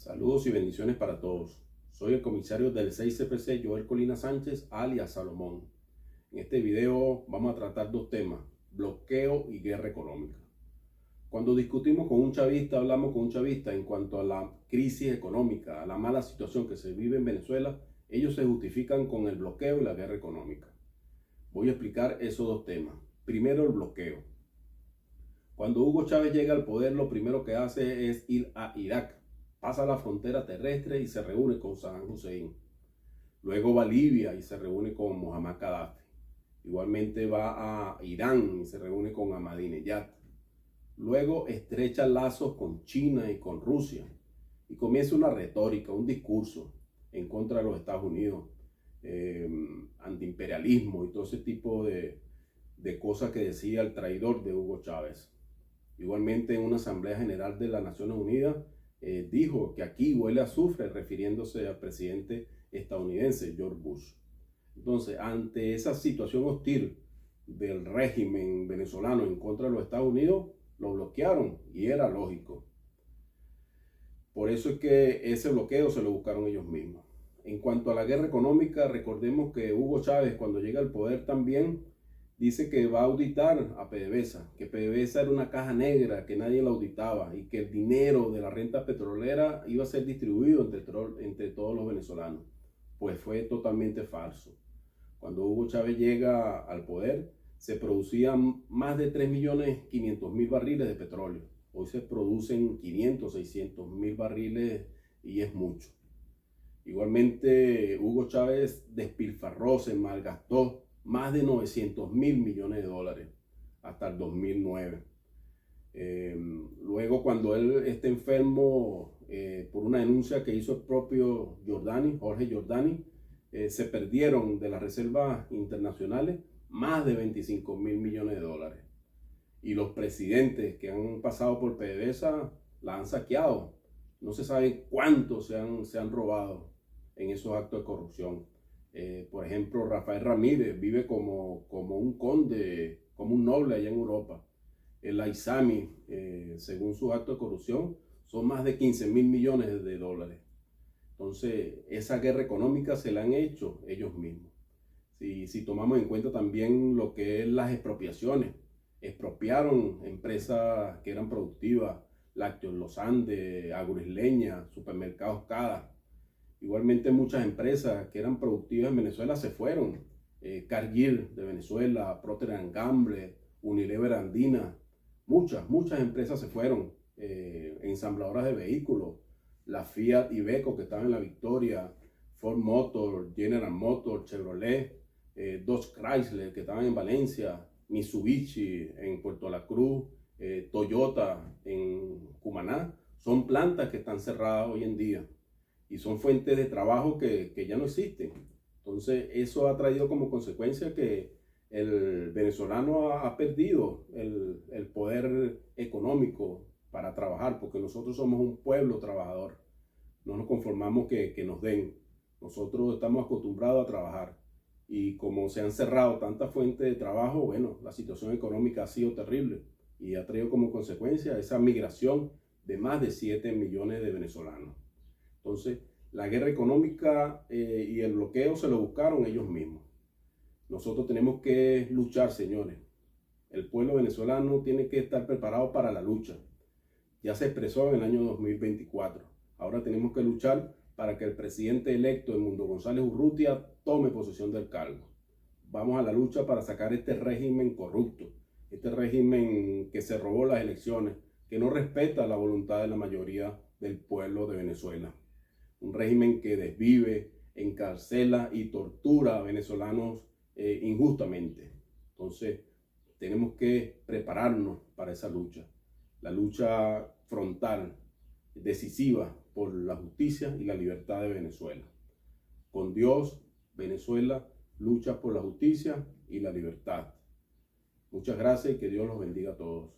Saludos y bendiciones para todos. Soy el comisario del 6CPC, Joel Colina Sánchez, alias Salomón. En este video vamos a tratar dos temas: bloqueo y guerra económica. Cuando discutimos con un chavista, hablamos con un chavista en cuanto a la crisis económica, a la mala situación que se vive en Venezuela, ellos se justifican con el bloqueo y la guerra económica. Voy a explicar esos dos temas. Primero, el bloqueo. Cuando Hugo Chávez llega al poder, lo primero que hace es ir a Irak. Pasa la frontera terrestre y se reúne con Saddam Hussein. Luego va a Libia y se reúne con Muammar Gaddafi. Igualmente va a Irán y se reúne con Ahmadinejad. Luego estrecha lazos con China y con Rusia. Y comienza una retórica, un discurso en contra de los Estados Unidos, antiimperialismo y todo ese tipo de cosas que decía el traidor de Hugo Chávez. Igualmente en una Asamblea General de las Naciones Unidas dijo que aquí huele a azufre, refiriéndose al presidente estadounidense George Bush. Entonces, ante esa situación hostil del régimen venezolano en contra de los Estados Unidos, lo bloquearon y era lógico. Por eso es que ese bloqueo se lo buscaron ellos mismos. En cuanto a la guerra económica, recordemos que Hugo Chávez, cuando llega al poder, también dice que va a auditar a PDVSA, que PDVSA era una caja negra, que nadie la auditaba y que el dinero de la renta petrolera iba a ser distribuido entre todos los venezolanos. Pues fue totalmente falso. Cuando Hugo Chávez llega al poder, se producían más de 3.500.000 barriles de petróleo. Hoy se producen 500, 600.000 barriles y es mucho. Igualmente, Hugo Chávez despilfarró, se malgastó más de 900.000 millones de dólares hasta el 2009. Luego, cuando él está enfermo por una denuncia que hizo el propio Jorge Giordani, se perdieron de las reservas internacionales más de 25.000 millones de dólares. Y los presidentes que han pasado por PDVSA la han saqueado. No se sabe cuánto se han robado en esos actos de corrupción. Por ejemplo, Rafael Ramírez vive como un conde, como un noble allá en Europa. El Aizami, según sus actos de corrupción, son más de 15.000 millones de dólares. Entonces, esa guerra económica se la han hecho ellos mismos. Si tomamos en cuenta también lo que es las expropiaciones, expropiaron empresas que eran productivas, Lácteos Los Andes, Agroisleña, Supermercados Cada. Igualmente muchas empresas que eran productivas en Venezuela se fueron. Cargill de Venezuela, Procter & Gamble, Unilever Andina, muchas empresas se fueron. Ensambladoras de vehículos, la Fiat Iveco que estaba en La Victoria, Ford Motor, General Motors, Chevrolet, Dodge Chrysler que estaban en Valencia, Mitsubishi en Puerto La Cruz, Toyota en Cumaná. Son plantas que están cerradas hoy en día y son fuentes de trabajo que ya no existen. Entonces eso ha traído como consecuencia que el venezolano ha perdido el poder económico para trabajar, porque nosotros somos un pueblo trabajador. No nos conformamos que nos den. Nosotros estamos acostumbrados a trabajar. Y como se han cerrado tantas fuentes de trabajo, bueno, la situación económica ha sido terrible y ha traído como consecuencia esa migración de más de 7 millones de venezolanos. Entonces, la guerra económica y el bloqueo se lo buscaron ellos mismos. Nosotros tenemos que luchar, señores. El pueblo venezolano tiene que estar preparado para la lucha. Ya se expresó en el año 2024. Ahora tenemos que luchar para que el presidente electo, Edmundo González Urrutia, tome posesión del cargo. Vamos a la lucha para sacar este régimen corrupto, este régimen que se robó las elecciones, que no respeta la voluntad de la mayoría del pueblo de Venezuela. Un régimen que desvive, encarcela y tortura a venezolanos injustamente. Entonces, tenemos que prepararnos para esa lucha. La lucha frontal, decisiva por la justicia y la libertad de Venezuela. Con Dios, Venezuela lucha por la justicia y la libertad. Muchas gracias y que Dios los bendiga a todos.